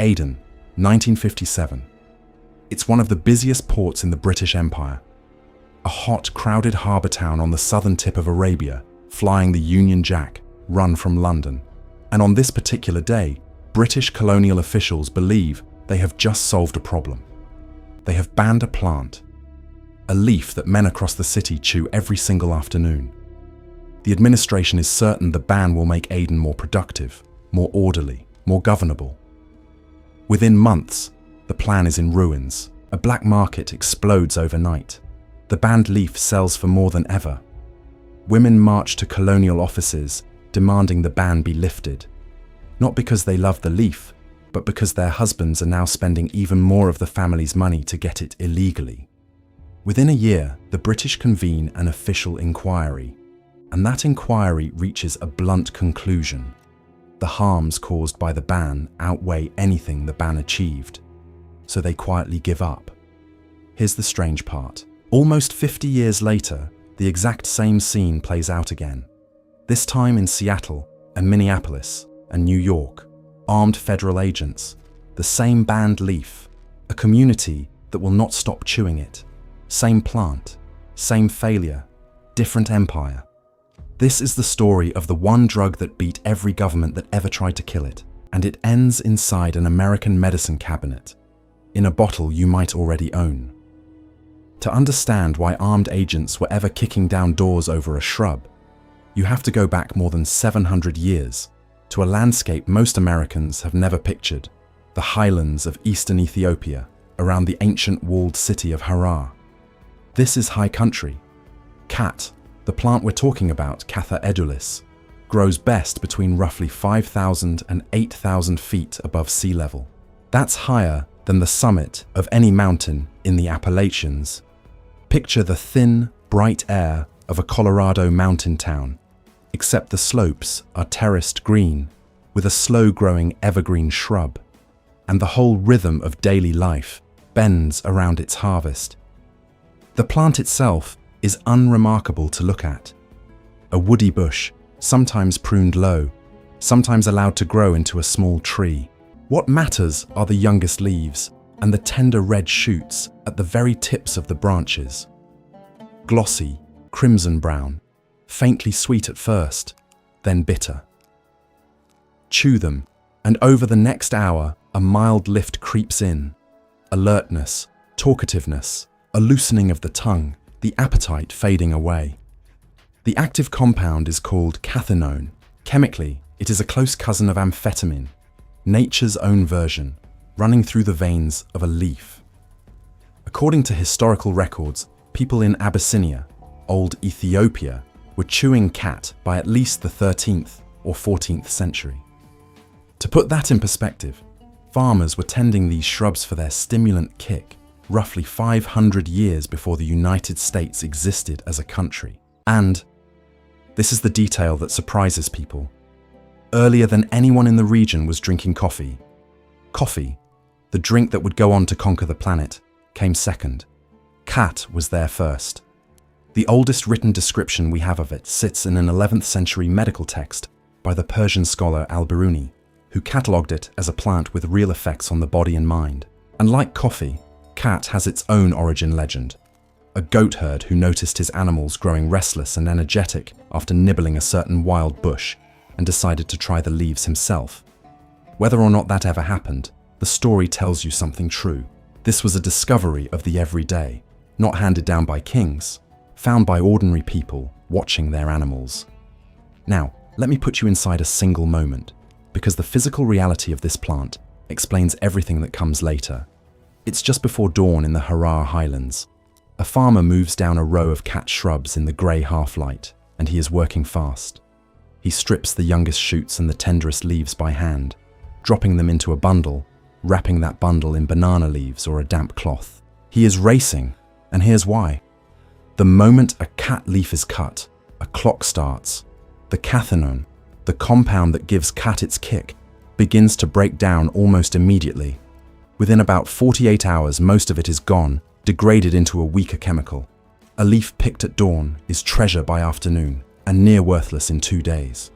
Aden, 1957. It's one of the busiest ports in the British Empire. A hot, crowded harbour town on the southern tip of Arabia, flying the Union Jack, run from London. And on this particular day, British colonial officials believe they have just solved a problem. They have banned a plant, a leaf that men across the city chew every single afternoon. The administration is certain the ban will make Aden more productive, more orderly, more governable. Within months, the plan is in ruins. A black market explodes overnight. The banned leaf sells for more than ever. Women march to colonial offices demanding the ban be lifted, not because they love the leaf, but because their husbands are now spending even more of the family's money to get it illegally. Within a year, the British convene an official inquiry, and that inquiry reaches a blunt conclusion. The harms caused by the ban outweigh anything the ban achieved, so they quietly give up. Here's the strange part. Almost 50 years later, the exact same scene plays out again. This time in Seattle and Minneapolis and New York, armed federal agents, the same banned leaf, a community that will not stop chewing it. Same plant, same failure, different empire. This is the story of the one drug that beat every government that ever tried to kill it, and it ends inside an American medicine cabinet, in a bottle you might already own. To understand why armed agents were ever kicking down doors over a shrub, you have to go back more than 700 years to a landscape most Americans have never pictured, the highlands of eastern Ethiopia around the ancient walled city of Harar. This is high country. Khat, the plant we're talking about, Khat edulis, grows best between roughly 5,000 and 8,000 feet above sea level. That's higher than the summit of any mountain in the Appalachians. Picture the thin, bright air of a Colorado mountain town, except the slopes are terraced green with a slow-growing evergreen shrub, and the whole rhythm of daily life bends around its harvest. The plant itself is unremarkable to look at. A woody bush, sometimes pruned low, sometimes allowed to grow into a small tree. What matters are the youngest leaves and the tender red shoots at the very tips of the branches. Glossy, crimson brown, faintly sweet at first, then bitter. Chew them, and over the next hour, a mild lift creeps in. Alertness, talkativeness, a loosening of the tongue, the appetite fading away. The active compound is called cathinone. Chemically, it is a close cousin of amphetamine, nature's own version, running through the veins of a leaf. According to historical records, people in Abyssinia, old Ethiopia, were chewing khat by at least the 13th or 14th century. To put that in perspective, farmers were tending these shrubs for their stimulant kick roughly 500 years before the United States existed as a country. And this is the detail that surprises people. Earlier than anyone in the region was drinking coffee. Coffee, the drink that would go on to conquer the planet, came second. Khat was there first. The oldest written description we have of it sits in an 11th century medical text by the Persian scholar al-Biruni, who catalogued it as a plant with real effects on the body and mind. And like coffee, Khat has its own origin legend. A goatherd who noticed his animals growing restless and energetic after nibbling a certain wild bush and decided to try the leaves himself. Whether or not that ever happened, the story tells you something true. This was a discovery of the everyday, not handed down by kings, found by ordinary people watching their animals. Now, let me put you inside a single moment, because the physical reality of this plant explains everything that comes later. It's just before dawn in the Harar Highlands. A farmer moves down a row of khat shrubs in the grey half-light, and he is working fast. He strips the youngest shoots and the tenderest leaves by hand, dropping them into a bundle, wrapping that bundle in banana leaves or a damp cloth. He is racing, and here's why. The moment a khat leaf is cut, a clock starts. The cathinone, the compound that gives khat its kick, begins to break down almost immediately. Within about 48 hours, most of it is gone, degraded into a weaker chemical. A leaf picked at dawn is treasure by afternoon, and near worthless in 2 days.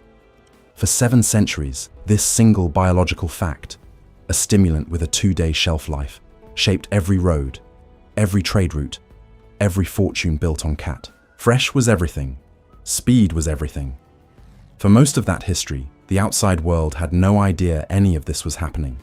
For 7 centuries, this single biological fact, a stimulant with a 2-day shelf life, shaped every road, every trade route, every fortune built on Khat. Fresh was everything. Speed was everything. For most of that history, the outside world had no idea any of this was happening.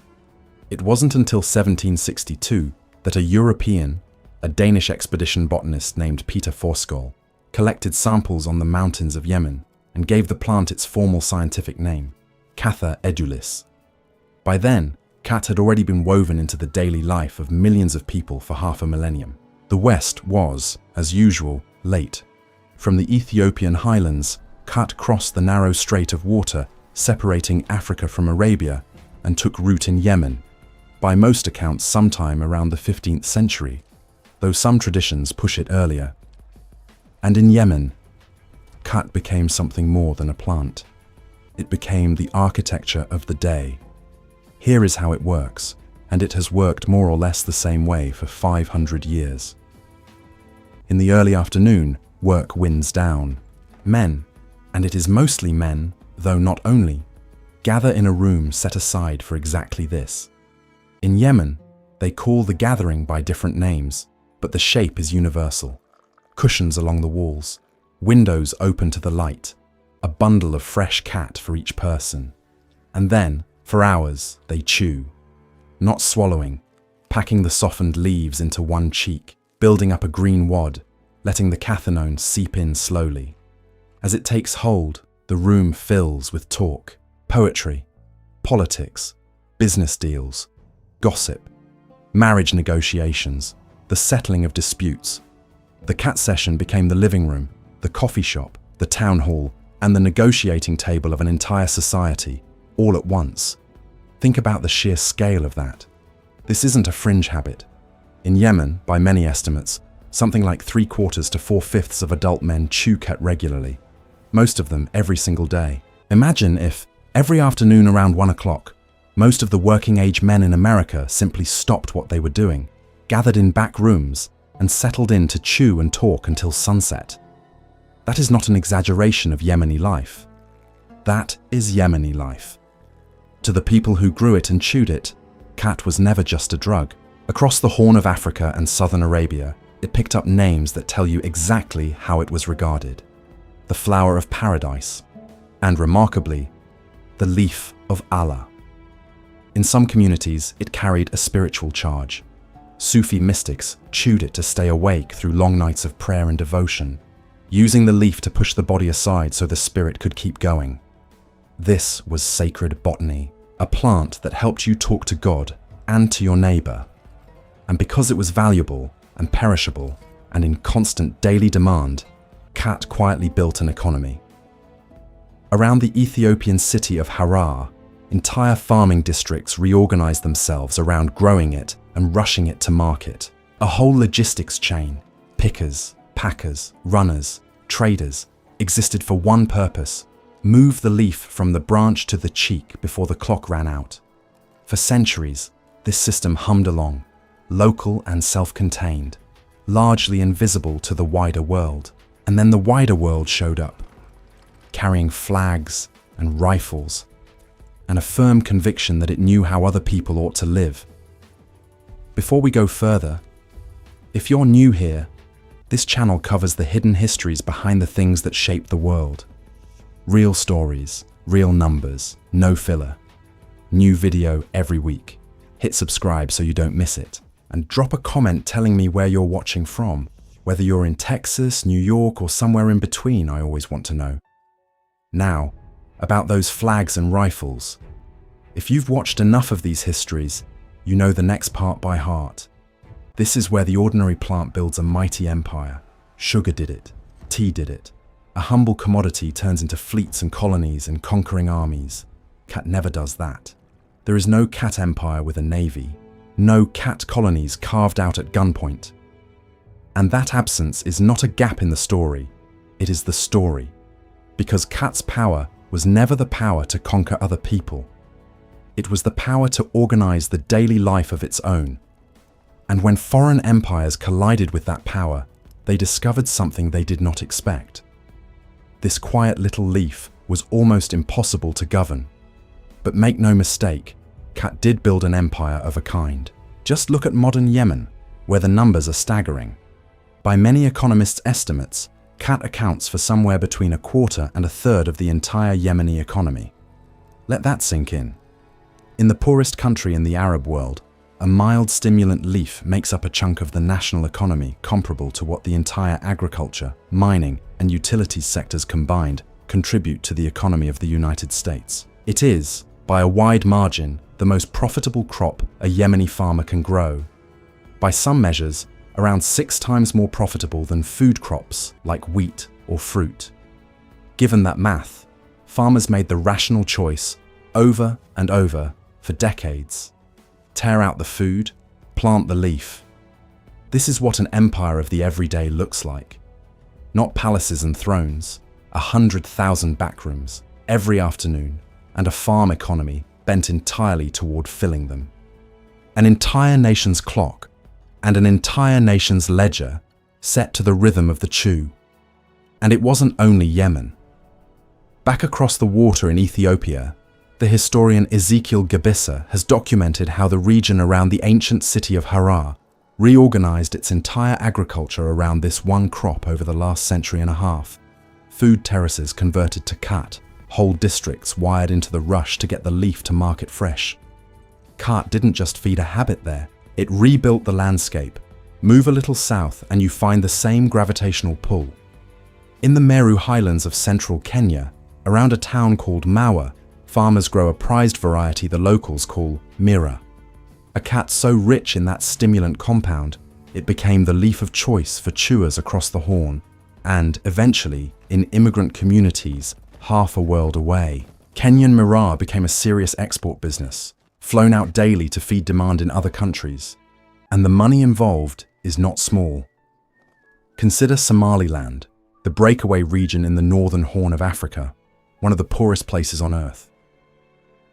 It wasn't until 1762 that a European, a Danish expedition botanist named Peter Forskol, collected samples on the mountains of Yemen and gave the plant its formal scientific name, Khatha edulis. By then, Khat had already been woven into the daily life of millions of people for half a millennium. The West was, as usual, late. From the Ethiopian highlands, Khat crossed the narrow strait of water separating Africa from Arabia and took root in Yemen, by most accounts sometime around the 15th century, though some traditions push it earlier. And in Yemen, Khat became something more than a plant. It became the architecture of the day. Here is how it works, and it has worked more or less the same way for 500 years. In the early afternoon, work winds down. Men, and it is mostly men, though not only, gather in a room set aside for exactly this. In Yemen, they call the gathering by different names, but the shape is universal. Cushions along the walls, windows open to the light, a bundle of fresh khat for each person. And then, for hours, they chew. Not swallowing, packing the softened leaves into one cheek, building up a green wad, letting the cathinone seep in slowly. As it takes hold, the room fills with talk, poetry, politics, business deals, gossip, marriage negotiations, the settling of disputes. The Khat session became the living room, the coffee shop, the town hall, and the negotiating table of an entire society, all at once. Think about the sheer scale of that. This isn't a fringe habit. In Yemen, by many estimates, something like 3/4 to 4/5 of adult men chew khat regularly, most of them every single day. Imagine if, every afternoon around 1 o'clock, most of the working-age men in America simply stopped what they were doing, gathered in back rooms, and settled in to chew and talk until sunset. That is not an exaggeration of Yemeni life. That is Yemeni life. To the people who grew it and chewed it, khat was never just a drug. Across the Horn of Africa and southern Arabia, it picked up names that tell you exactly how it was regarded. The flower of paradise, and remarkably, the leaf of Allah. In some communities, it carried a spiritual charge. Sufi mystics chewed it to stay awake through long nights of prayer and devotion, using the leaf to push the body aside so the spirit could keep going. This was sacred botany, a plant that helped you talk to God and to your neighbor. And because it was valuable and perishable and in constant daily demand, Khat quietly built an economy. Around the Ethiopian city of Harar, entire farming districts reorganized themselves around growing it and rushing it to market. A whole logistics chain, pickers, packers, runners, traders, existed for one purpose: move the leaf from the branch to the cheek before the clock ran out. For centuries, this system hummed along, local and self-contained, largely invisible to the wider world. And then the wider world showed up, carrying flags and rifles, and a firm conviction that it knew how other people ought to live. Before we go further, if you're new here, this channel covers the hidden histories behind the things that shape the world. Real stories, real numbers, no filler. New video every week. Hit subscribe so you don't miss it. And drop a comment telling me where you're watching from. Whether you're in Texas, New York, or somewhere in between, I always want to know. Now, about those flags and rifles. If you've watched enough of these histories, you know the next part by heart. This is where the ordinary plant builds a mighty empire. Sugar did it. Tea did it. A humble commodity turns into fleets and colonies and conquering armies. Khat never does that. There is no Khat empire with a navy. No Khat colonies carved out at gunpoint. And that absence is not a gap in the story, it is the story. Because Khat's power was never the power to conquer other people. It was the power to organize the daily life of its own. And when foreign empires collided with that power, they discovered something they did not expect. This quiet little leaf was almost impossible to govern. But make no mistake, Khat did build an empire of a kind. Just look at modern Yemen, where the numbers are staggering. By many economists' estimates, Khat accounts for somewhere between a quarter and a third of the entire Yemeni economy. Let that sink in. In the poorest country in the Arab world, a mild stimulant leaf makes up a chunk of the national economy comparable to what the entire agriculture, mining, and utilities sectors combined contribute to the economy of the United States. It is, by a wide margin, the most profitable crop a Yemeni farmer can grow. By some measures, around 6 times more profitable than food crops like wheat or fruit. Given that math, farmers made the rational choice over and over for decades. Tear out the food, plant the leaf. This is what an empire of the everyday looks like. Not palaces and thrones, 100,000 backrooms every afternoon, and a farm economy bent entirely toward filling them. An entire nation's clock and an entire nation's ledger set to the rhythm of the chew. And it wasn't only Yemen. Back across the water in Ethiopia, the historian Ezekiel Gebissa has documented how the region around the ancient city of Harar reorganized its entire agriculture around this one crop over the last century and a half. Food terraces converted to khat, whole districts wired into the rush to get the leaf to market fresh. Khat didn't just feed a habit there, it rebuilt the landscape. Move a little south and you find the same gravitational pull. In the Meru highlands of central Kenya, around a town called Mawa, farmers grow a prized variety the locals call mira. A khat so rich in that stimulant compound, it became the leaf of choice for chewers across the Horn, and eventually, in immigrant communities half a world away. Kenyan mira became a serious export business, flown out daily to feed demand in other countries. And the money involved is not small. Consider Somaliland, the breakaway region in the northern Horn of Africa, one of the poorest places on earth.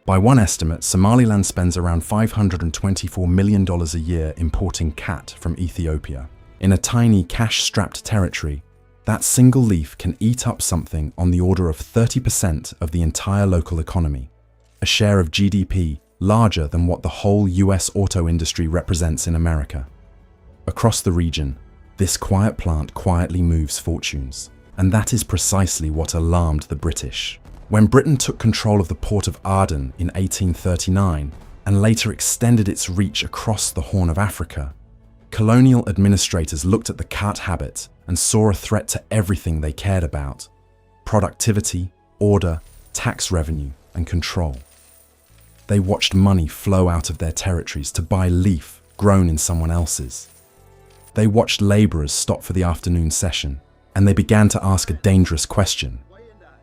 By one estimate, Somaliland spends around $524 million a year importing khat from Ethiopia. In a tiny cash-strapped territory, that single leaf can eat up something on the order of 30% of the entire local economy, a share of GDP larger than what the whole US auto industry represents in America. Across the region, this quiet plant quietly moves fortunes, and that is precisely what alarmed the British. When Britain took control of the port of Aden in 1839 and later extended its reach across the Horn of Africa, colonial administrators looked at the khat habit and saw a threat to everything they cared about: productivity, order, tax revenue, and control. They watched money flow out of their territories to buy leaf grown in someone else's. They watched laborers stop for the afternoon session, and they began to ask a dangerous question.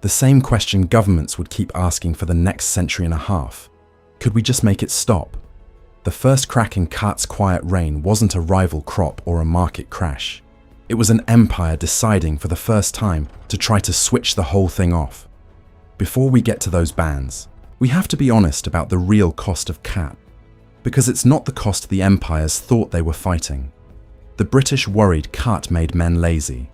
The same question governments would keep asking for the next century and a half. Could we just make it stop? The first crack in khat's quiet reign wasn't a rival crop or a market crash. It was an empire deciding for the first time to try to switch the whole thing off. Before we get to those bans, we have to be honest about the real cost of khat, because it's not the cost the empires thought they were fighting. The British worried khat made men lazy.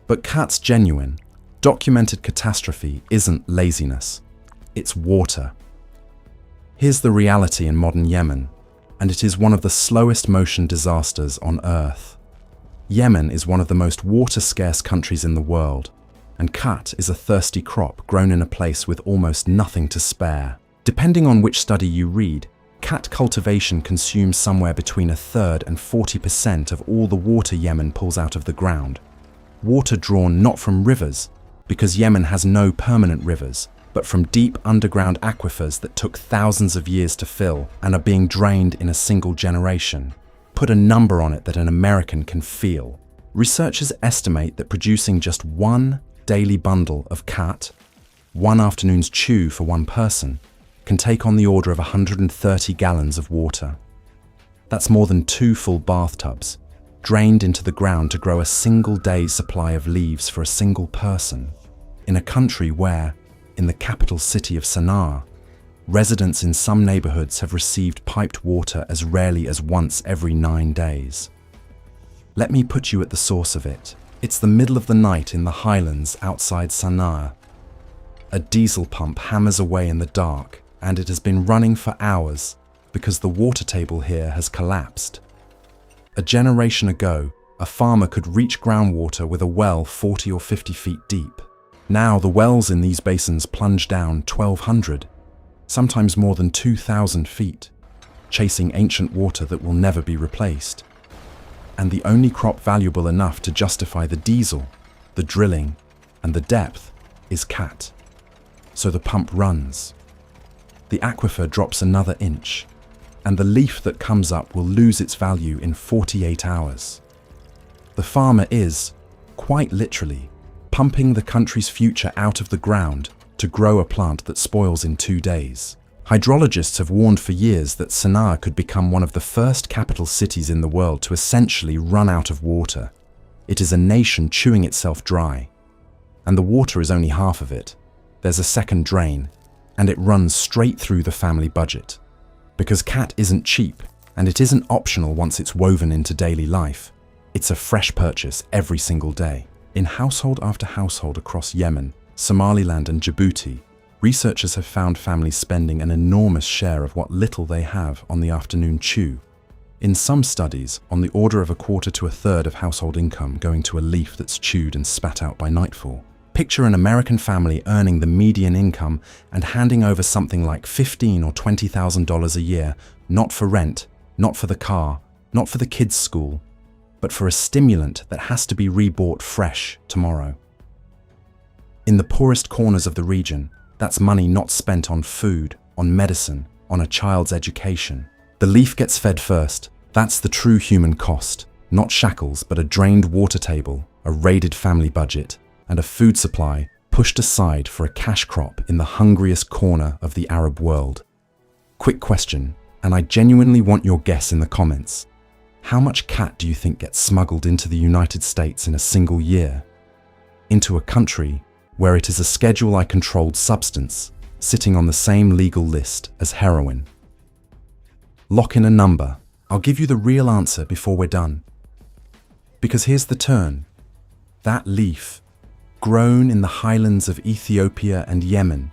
But khat's genuine, documented catastrophe isn't laziness, it's water. Here's the reality in modern Yemen, and it is one of the slowest motion disasters on Earth. Yemen is one of the most water-scarce countries in the world, and khat is a thirsty crop grown in a place with almost nothing to spare. Depending on which study you read, khat cultivation consumes somewhere between 1/3 and 40% of all the water Yemen pulls out of the ground. Water drawn not from rivers, because Yemen has no permanent rivers, but from deep underground aquifers that took thousands of years to fill and are being drained in a single generation. Put a number on it that an American can feel. Researchers estimate that producing just one daily bundle of khat, one afternoon's chew for one person, can take on the order of 130 gallons of water. That's more than 2 full bathtubs, drained into the ground to grow a single day's supply of leaves for a single person, in a country where, in the capital city of Sana'a, residents in some neighborhoods have received piped water as rarely as once every 9 days. Let me put you at the source of it. It's the middle of the night in the highlands outside Sana'a. A diesel pump hammers away in the dark, and it has been running for hours, because the water table here has collapsed. A generation ago, a farmer could reach groundwater with a well 40 or 50 feet deep. Now the wells in these basins plunge down 1,200, sometimes more than 2,000 feet, chasing ancient water that will never be replaced. And the only crop valuable enough to justify the diesel, the drilling, and the depth is Khat. So the pump runs. The aquifer drops another inch, and the leaf that comes up will lose its value in 48 hours. The farmer is, quite literally, pumping the country's future out of the ground to grow a plant that spoils in 2 days. Hydrologists have warned for years that Sana'a could become one of the first capital cities in the world to essentially run out of water. It is a nation chewing itself dry. And the water is only half of it. There's a second drain, and it runs straight through the family budget. Because Khat isn't cheap, and it isn't optional once it's woven into daily life. It's a fresh purchase every single day. In household after household across Yemen, Somaliland and Djibouti, researchers have found families spending an enormous share of what little they have on the afternoon chew. In some studies, on the order of a quarter to a third of household income going to a leaf that's chewed and spat out by nightfall. Picture an American family earning the median income and handing over something like $15,000 or $20,000 a year, not for rent, not for the car, not for the kids' school, but for a stimulant that has to be rebought fresh tomorrow. In the poorest corners of the region, that's money not spent on food, on medicine, on a child's education. The leaf gets fed first. That's the true human cost. Not shackles, but a drained water table, a raided family budget, and a food supply pushed aside for a cash crop in the hungriest corner of the Arab world. Quick question, and I genuinely want your guess in the comments. How much Khat do you think gets smuggled into the United States in a single year? Into a country where it is a Schedule I controlled substance, sitting on the same legal list as heroin. Lock in a number. I'll give you the real answer before we're done. Because here's the turn. That leaf, grown in the highlands of Ethiopia and Yemen,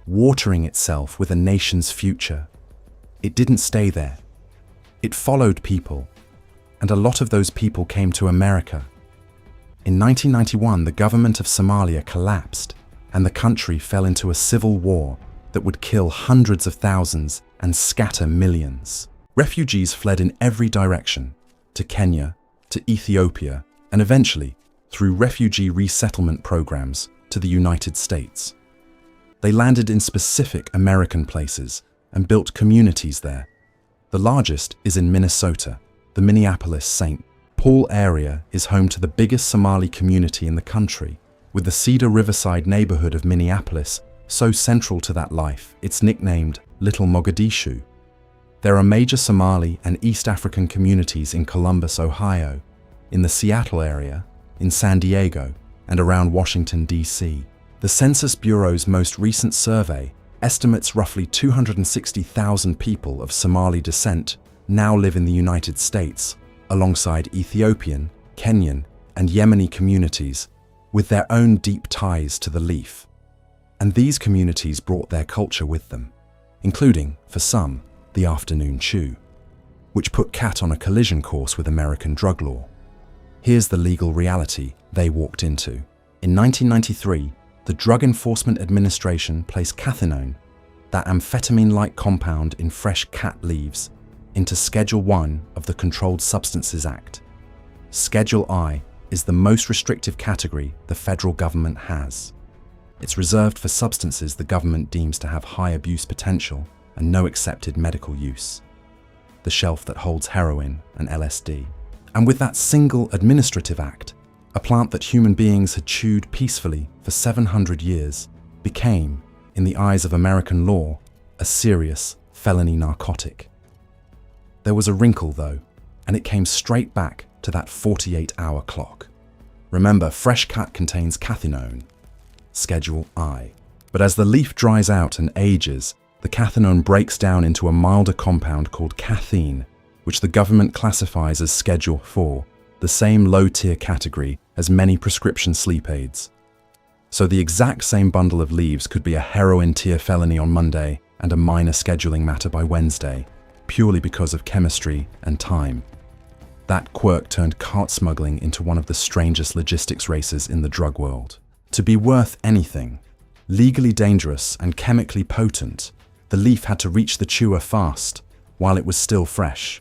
watering itself with a nation's future. It didn't stay there. It followed people, and a lot of those people came to America. In 1991, the government of Somalia collapsed, and the country fell into a civil war that would kill hundreds of thousands and scatter millions. Refugees fled in every direction, to Kenya, to Ethiopia, and eventually, through refugee resettlement programs, to the United States. They landed in specific American places and built communities there. The largest is in Minnesota. The Minneapolis-St. Paul area is home to the biggest Somali community in the country, with the Cedar Riverside neighborhood of Minneapolis so central to that life, it's nicknamed Little Mogadishu. There are major Somali and East African communities in Columbus, Ohio, in the Seattle area, in San Diego, and around Washington, D.C. The Census Bureau's most recent survey estimates roughly 260,000 people of Somali descent now live in the United States, alongside Ethiopian, Kenyan, and Yemeni communities, with their own deep ties to the leaf. And these communities brought their culture with them, including, for some, the afternoon chew, which put Khat on a collision course with American drug law. Here's the legal reality they walked into. In 1993, the Drug Enforcement Administration placed cathinone, that amphetamine-like compound in fresh Khat leaves, into Schedule I of the Controlled Substances Act. Schedule I is the most restrictive category the federal government has. It's reserved for substances the government deems to have high abuse potential and no accepted medical use. The shelf that holds heroin and LSD. And with that single administrative act, a plant that human beings had chewed peacefully for 700 years became, in the eyes of American law, a serious felony narcotic. There was a wrinkle though, and it came straight back to that 48-hour clock. Remember, fresh Khat contains cathinone, Schedule I. But as the leaf dries out and ages, the cathinone breaks down into a milder compound called cathine, which the government classifies as Schedule IV, the same low-tier category as many prescription sleep aids. So the exact same bundle of leaves could be a heroin-tier felony on Monday and a minor scheduling matter by Wednesday. purely because of chemistry and time. That quirk turned cart smuggling into one of the strangest logistics races in the drug world. To be worth anything, legally dangerous and chemically potent, the leaf had to reach the chewer fast, while it was still fresh.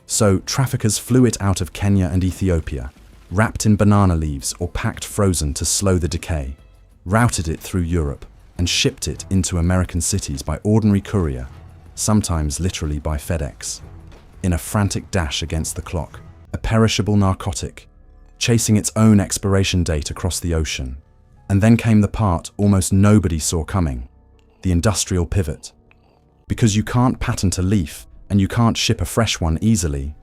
So traffickers flew it out of Kenya and Ethiopia, wrapped in banana leaves or packed frozen to slow the decay, routed it through Europe, and shipped it into American cities by ordinary courier, sometimes literally by FedEx. In a frantic dash against the clock, a perishable narcotic, chasing its own expiration date across the ocean. And then came the part almost nobody saw coming, the industrial pivot. Because you can't patent a leaf and you can't ship a fresh one easily,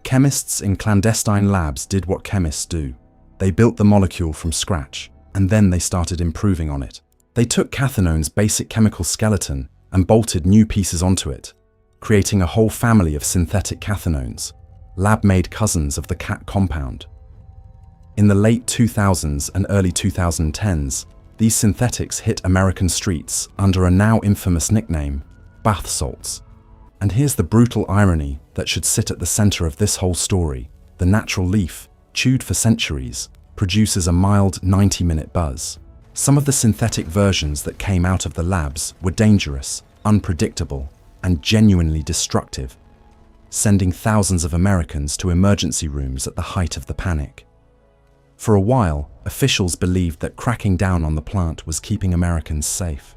chemists in clandestine labs did what chemists do. They built the molecule from scratch, and then they started improving on it. They took cathinone's basic chemical skeleton and bolted new pieces onto it, creating a whole family of synthetic cathinones, lab-made cousins of the Khat compound. In the late 2000s and early 2010s, these synthetics hit American streets under a now infamous nickname, bath salts. And here's the brutal irony that should sit at the center of this whole story. The natural leaf, chewed for centuries, produces a mild 90-minute buzz. Some of the synthetic versions that came out of the labs were dangerous, unpredictable, and genuinely destructive, sending thousands of Americans to emergency rooms at the height of the panic. For a while, officials believed that cracking down on the plant was keeping Americans safe.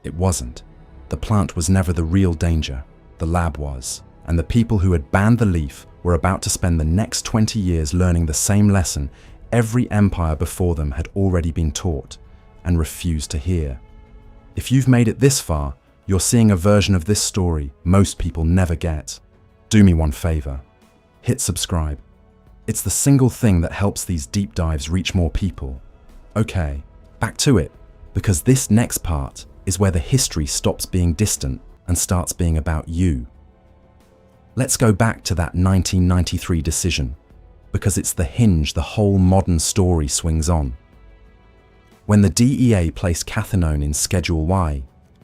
It wasn't. The plant was never the real danger. The lab was. And the people who had banned the leaf were about to spend the next 20 years learning the same lesson every empire before them had already been taught and refused to hear. If you've made it this far, you're seeing a version of this story most people never get. Do me one favor. Hit subscribe. It's the single thing that helps these deep dives reach more people. Okay, back to it, because this next part is where the history stops being distant and starts being about you. Let's go back to that 1993 decision, because it's the hinge the whole modern story swings on. When the DEA placed cathinone in Schedule Y,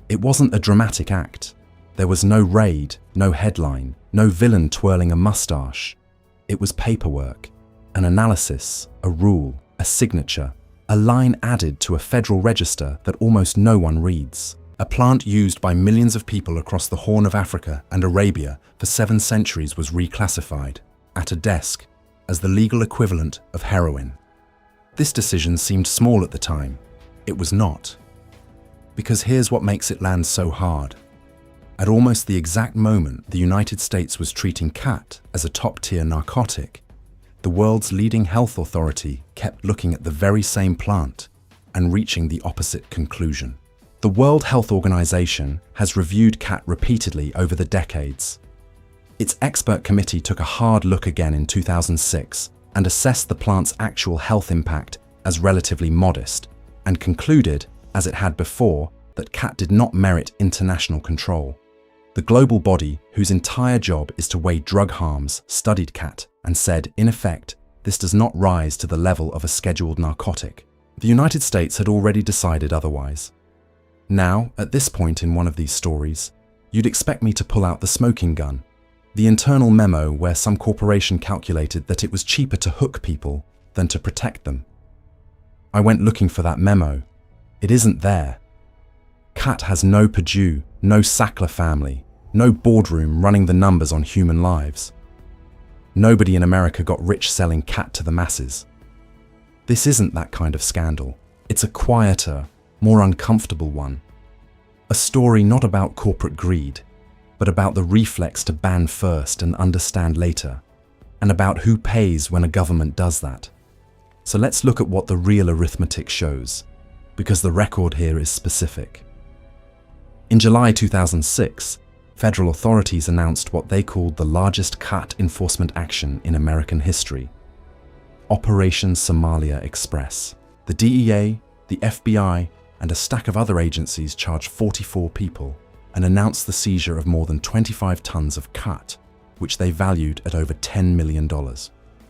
it wasn't a dramatic act. There was no raid, no headline, no villain twirling a mustache. It was paperwork, an analysis, a rule, a signature, a line added to a federal register that almost no one reads. A plant used by millions of people across the Horn of Africa and Arabia for 7 centuries was reclassified, at a desk, as the legal equivalent of heroin. This decision seemed small at the time. It was not. Because here's what makes it land so hard. At almost the exact moment the United States was treating Khat as a top-tier narcotic, the world's leading health authority kept looking at the very same plant and reaching the opposite conclusion. The World Health Organization has reviewed Khat repeatedly over the decades. Its expert committee took a hard look again in 2006 and assessed the plant's actual health impact as relatively modest, and concluded, as it had before, that Khat did not merit international control. The global body, whose entire job is to weigh drug harms, studied Khat and said, in effect, this does not rise to the level of a scheduled narcotic. The United States had already decided otherwise. Now, at this point in one of these stories, you'd expect me to pull out the smoking gun, the internal memo where some corporation calculated that it was cheaper to hook people than to protect them. I went looking for that memo. It isn't there. Khat has no Purdue, no Sackler family, no boardroom running the numbers on human lives. Nobody in America got rich selling Khat to the masses. This isn't that kind of scandal. It's a quieter, more uncomfortable one. A story not about corporate greed, but about the reflex to ban first and understand later, and about who pays when a government does that. So let's look at what the real arithmetic shows, because the record here is specific. In July 2006, federal authorities announced what they called the largest Khat enforcement action in American history, Operation Somalia Express. The DEA, the FBI, and a stack of other agencies charged 44 people and announced the seizure of more than 25 tons of Khat, which they valued at over $10 million.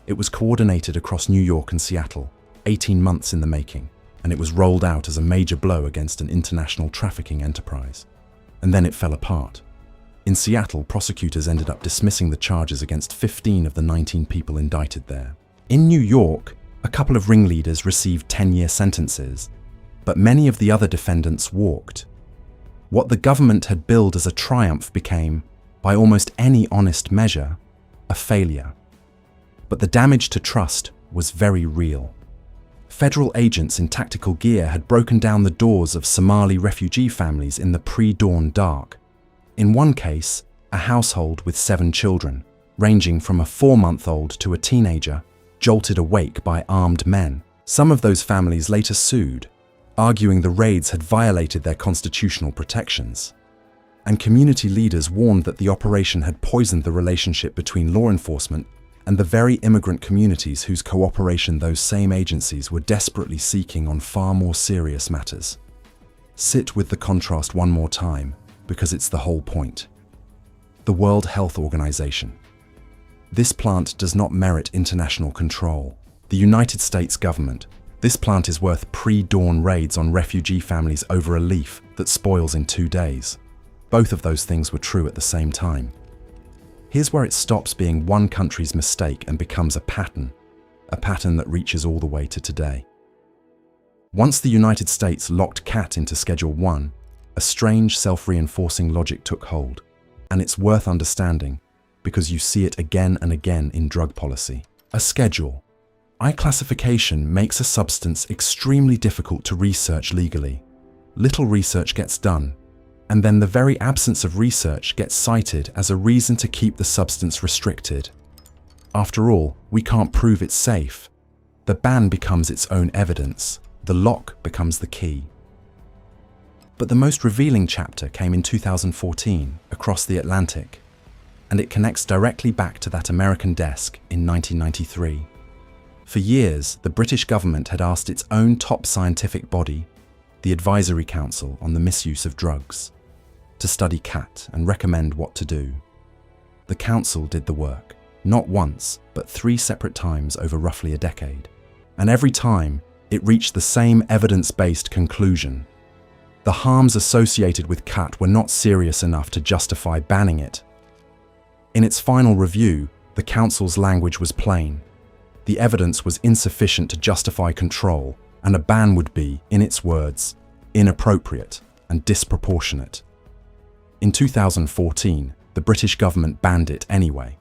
It was coordinated across New York and Seattle, 18 months in the making, and it was rolled out as a major blow against an international trafficking enterprise. And then it fell apart. In Seattle, prosecutors ended up dismissing the charges against 15 of the 19 people indicted there. In New York, a couple of ringleaders received 10-year sentences, but many of the other defendants walked. What the government had billed as a triumph became, by almost any honest measure, a failure. But the damage to trust was very real. Federal agents in tactical gear had broken down the doors of Somali refugee families in the pre-dawn dark. In one case, a household with 7 children, ranging from a 4-month-old to a teenager, jolted awake by armed men. Some of those families later sued, arguing the raids had violated their constitutional protections. And community leaders warned that the operation had poisoned the relationship between law enforcement and the very immigrant communities whose cooperation those same agencies were desperately seeking on far more serious matters. Sit with the contrast one more time, because it's the whole point. The World Health Organization. This plant does not merit international control. The United States government. This plant is worth pre-dawn raids on refugee families over a leaf that spoils in 2 days. Both of those things were true at the same time. Here's where it stops being one country's mistake and becomes a pattern that reaches all the way to today. Once the United States locked Khat into Schedule 1, a strange self-reinforcing logic took hold, and it's worth understanding because you see it again and again in drug policy. A schedule. I-classification makes a substance extremely difficult to research legally. Little research gets done, and then the very absence of research gets cited as a reason to keep the substance restricted. After all, we can't prove it's safe. The ban becomes its own evidence. The lock becomes the key. But the most revealing chapter came in 2014, across the Atlantic, and it connects directly back to that American desk in 1993. For years, the British government had asked its own top scientific body, the Advisory Council on the Misuse of Drugs, to study Khat and recommend what to do. The council did the work, not once, but 3 separate times over roughly a decade. And every time, it reached the same evidence-based conclusion. The harms associated with Khat were not serious enough to justify banning it. In its final review, the council's language was plain. The evidence was insufficient to justify control, and a ban would be, in its words, inappropriate and disproportionate. In 2014, the British government banned it anyway.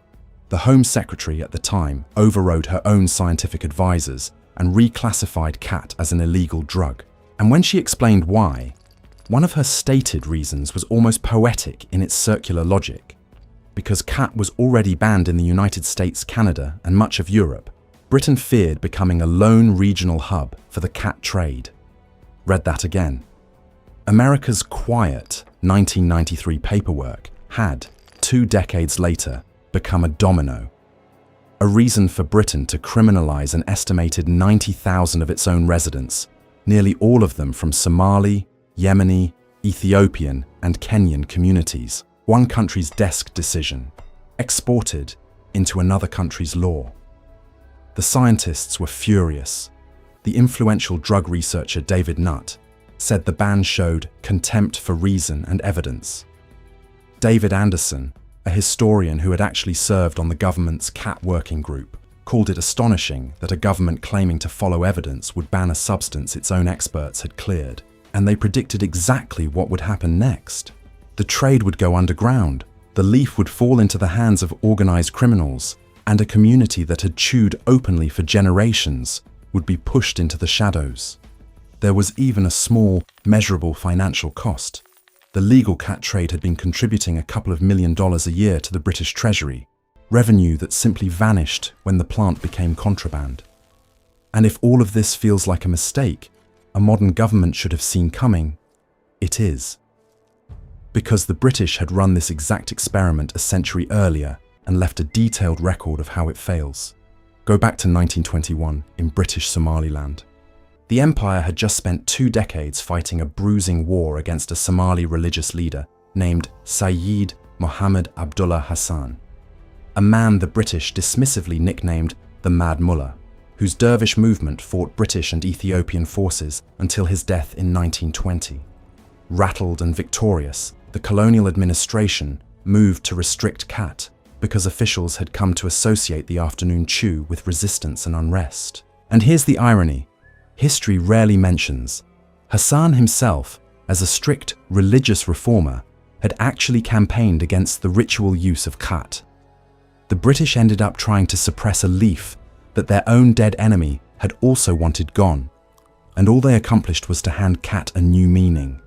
The Home Secretary at the time overrode her own scientific advisors and reclassified Khat as an illegal drug. And when she explained why, one of her stated reasons was almost poetic in its circular logic. Because Khat was already banned in the United States, Canada, and much of Europe, Britain feared becoming a lone regional hub for the Khat trade. Read that again. America's quiet 1993 paperwork had, 2 decades later, become a domino. A reason for Britain to criminalize an estimated 90,000 of its own residents, nearly all of them from Somali, Yemeni, Ethiopian, and Kenyan communities. One country's desk decision, exported into another country's law. The scientists were furious. The influential drug researcher David Nutt said the ban showed contempt for reason and evidence. David Anderson, a historian who had actually served on the government's Khat working group, called it astonishing that a government claiming to follow evidence would ban a substance its own experts had cleared, and they predicted exactly what would happen next. The trade would go underground, the leaf would fall into the hands of organized criminals, and a community that had chewed openly for generations would be pushed into the shadows. There was even a small, measurable financial cost. The legal Khat trade had been contributing a couple of $1 million a year to the British Treasury, revenue that simply vanished when the plant became contraband. And if all of this feels like a mistake, a modern government should have seen coming, it is. Because the British had run this exact experiment a century earlier and left a detailed record of how it fails. Go back to 1921 in British Somaliland. The empire had just spent 2 decades fighting a bruising war against a Somali religious leader named Sayyid Mohammed Abdullah Hassan, a man the British dismissively nicknamed the Mad Mullah, whose dervish movement fought British and Ethiopian forces until his death in 1920. Rattled and victorious, the colonial administration moved to restrict Khat because officials had come to associate the afternoon chew with resistance and unrest. And here's the irony: history rarely mentions Hassan himself, as a strict religious reformer, had actually campaigned against the ritual use of Khat. The British ended up trying to suppress a leaf that their own dead enemy had also wanted gone, and all they accomplished was to hand Khat a new meaning.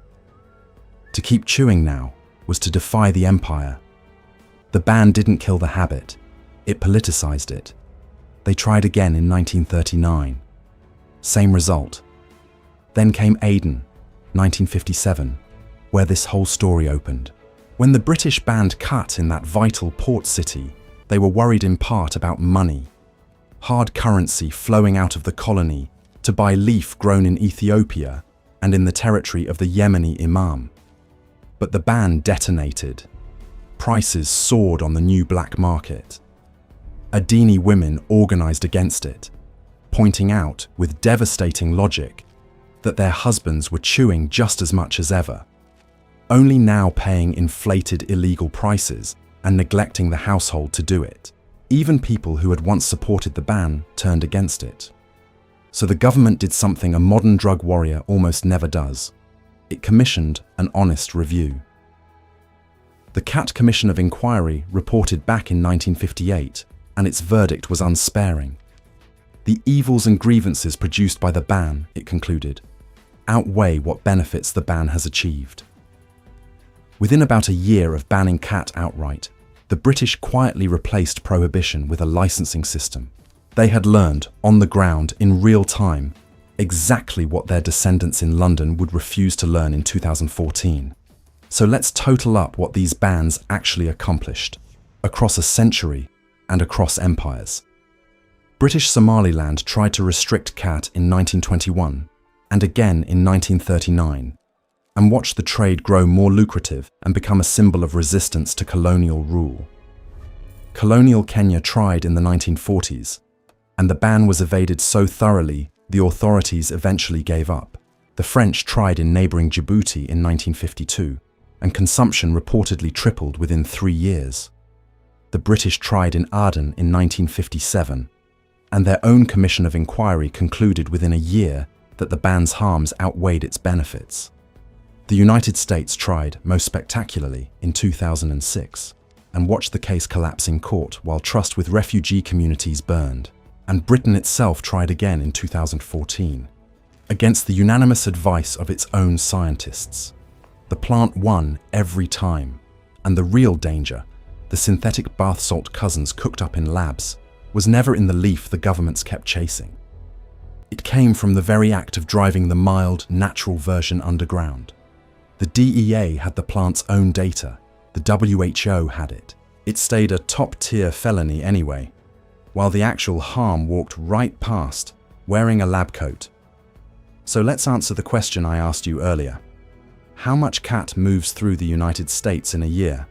To keep chewing now was to defy the empire. The ban didn't kill the habit, it politicized it. They tried again in 1939. Same result. Then came Aden, 1957, where this whole story opened. When the British banned Khat in that vital port city, they were worried in part about money. Hard currency flowing out of the colony to buy leaf grown in Ethiopia and in the territory of the Yemeni imam. But the ban detonated. Prices soared on the new black market. Adini women organized against it, pointing out with devastating logic that their husbands were chewing just as much as ever, only now paying inflated illegal prices and neglecting the household to do it. Even people who had once supported the ban turned against it. So the government did something a modern drug warrior almost never does. It commissioned an honest review. The Khat Commission of Inquiry reported back in 1958, and its verdict was unsparing. The evils and grievances produced by the ban, it concluded, outweigh what benefits the ban has achieved. Within about a year of banning Khat outright, the British quietly replaced Prohibition with a licensing system. They had learned, on the ground, in real time, exactly what their descendants in London would refuse to learn in 2014. So let's total up what these bans actually accomplished, across a century and across empires. British Somaliland tried to restrict Khat in 1921 and again in 1939, and watched the trade grow more lucrative and become a symbol of resistance to colonial rule. Colonial Kenya tried in the 1940s, and the ban was evaded so thoroughly the authorities eventually gave up. The French tried in neighboring Djibouti in 1952, and consumption reportedly tripled within 3 years. The British tried in Aden in 1957, and their own commission of inquiry concluded within a year that the ban's harms outweighed its benefits. The United States tried, most spectacularly, in 2006, and watched the case collapse in court while trust with refugee communities burned. And Britain itself tried again in 2014, against the unanimous advice of its own scientists. The plant won every time, and the real danger, the synthetic bath salt cousins cooked up in labs, was never in the leaf the governments kept chasing. It came from the very act of driving the mild, natural version underground. The DEA had the plant's own data, the WHO had it. It stayed a top-tier felony anyway, while the actual harm walked right past, wearing a lab coat. So let's answer the question I asked you earlier. How much Khat moves through the United States in a year?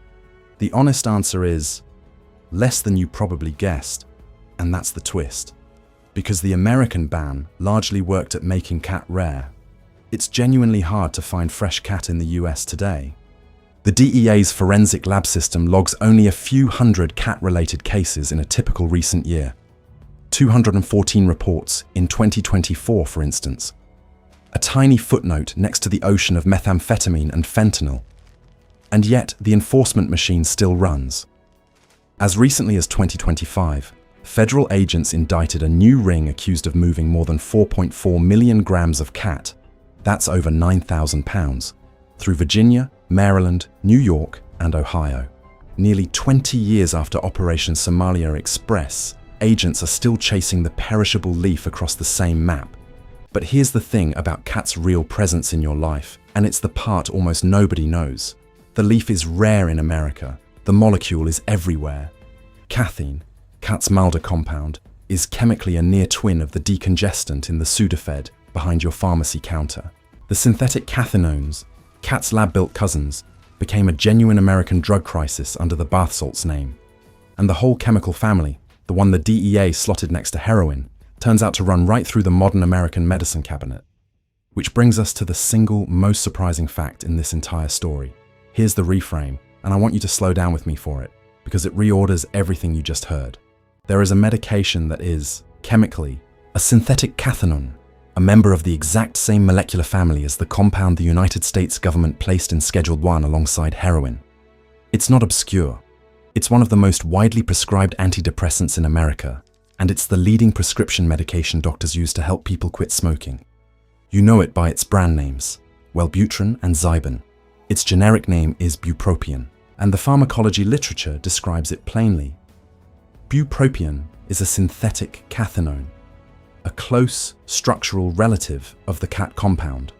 The honest answer is less than you probably guessed, and that's the twist. Because the American ban largely worked at making Khat rare. It's genuinely hard to find fresh Khat in the US today. The DEA's forensic lab system logs only a few hundred Khat-related cases in a typical recent year. 214 reports in 2024, for instance. A tiny footnote next to the ocean of methamphetamine and fentanyl. And yet, the enforcement machine still runs. As recently as 2025, federal agents indicted a new ring accused of moving more than 4.4 million grams of Khat, that's over £9,000, through Virginia, Maryland, New York, and Ohio. Nearly 20 years after Operation Somalia Express, agents are still chasing the perishable leaf across the same map. But here's the thing about Khat's real presence in your life, and it's the part almost nobody knows. The leaf is rare in America. The molecule is everywhere. Cathine, Khat's Mulder compound, is chemically a near twin of the decongestant in the Sudafed behind your pharmacy counter. The synthetic cathinones, Khat's lab-built cousins, became a genuine American drug crisis under the bath salts name. And the whole chemical family, the one the DEA slotted next to heroin, turns out to run right through the modern American medicine cabinet. Which brings us to the single most surprising fact in this entire story. Here's the reframe, and I want you to slow down with me for it, because it reorders everything you just heard. There is a medication that is, chemically, a synthetic cathinone, a member of the exact same molecular family as the compound the United States government placed in Schedule 1 alongside heroin. It's not obscure. It's one of the most widely prescribed antidepressants in America, and it's the leading prescription medication doctors use to help people quit smoking. You know it by its brand names, Wellbutrin and Zyban. Its generic name is Bupropion, and the pharmacology literature describes it plainly. Bupropion is a synthetic cathinone, a close structural relative of the Khat compound.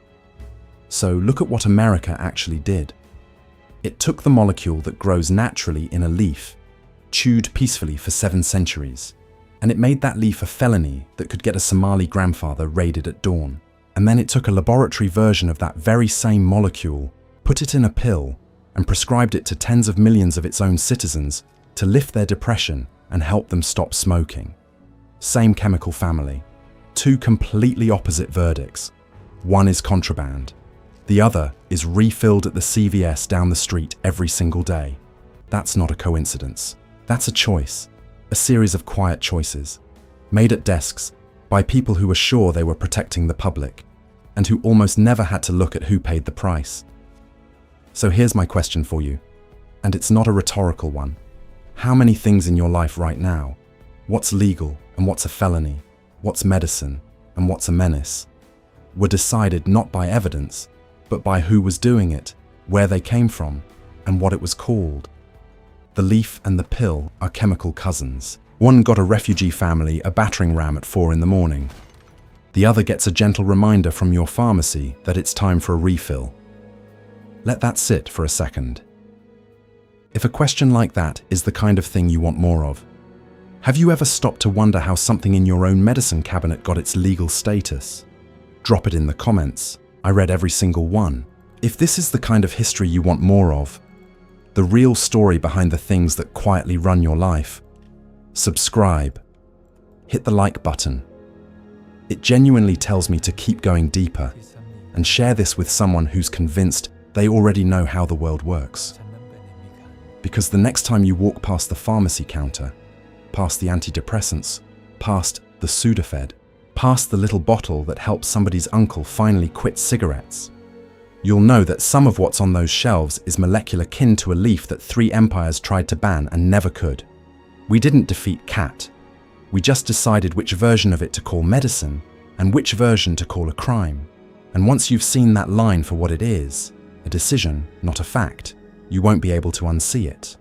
So look at what America actually did. It took the molecule that grows naturally in a leaf, chewed peacefully for 7 centuries, and it made that leaf a felony that could get a Somali grandfather raided at dawn. And then it took a laboratory version of that very same molecule, put it in a pill, and prescribed it to tens of millions of its own citizens to lift their depression and help them stop smoking. Same chemical family, 2 completely opposite verdicts. One is contraband. The other is refilled at the CVS down the street every single day. That's not a coincidence. That's a choice, a series of quiet choices, made at desks by people who were sure they were protecting the public, and who almost never had to look at who paid the price. So here's my question for you, and it's not a rhetorical one. How many things in your life right now, what's legal and what's a felony, what's medicine and what's a menace, were decided not by evidence, but by who was doing it, where they came from, and what it was called? The leaf and the pill are chemical cousins. One got a refugee family a battering ram at 4 in the morning. The other gets a gentle reminder from your pharmacy that it's time for a refill. Let that sit for a second. If a question like that is the kind of thing you want more of, have you ever stopped to wonder how something in your own medicine cabinet got its legal status? Drop it in the comments. I read every single one. If this is the kind of history you want more of, the real story behind the things that quietly run your life, subscribe. Hit the like button. It genuinely tells me to keep going deeper, and share this with someone who's convinced they already know how the world works. Because the next time you walk past the pharmacy counter, past the antidepressants, past the Sudafed, past the little bottle that helps somebody's uncle finally quit cigarettes, you'll know that some of what's on those shelves is molecular kin to a leaf that 3 empires tried to ban and never could. We didn't defeat Khat. We just decided which version of it to call medicine and which version to call a crime. And once you've seen that line for what it is, a decision, not a fact, you won't be able to unsee it.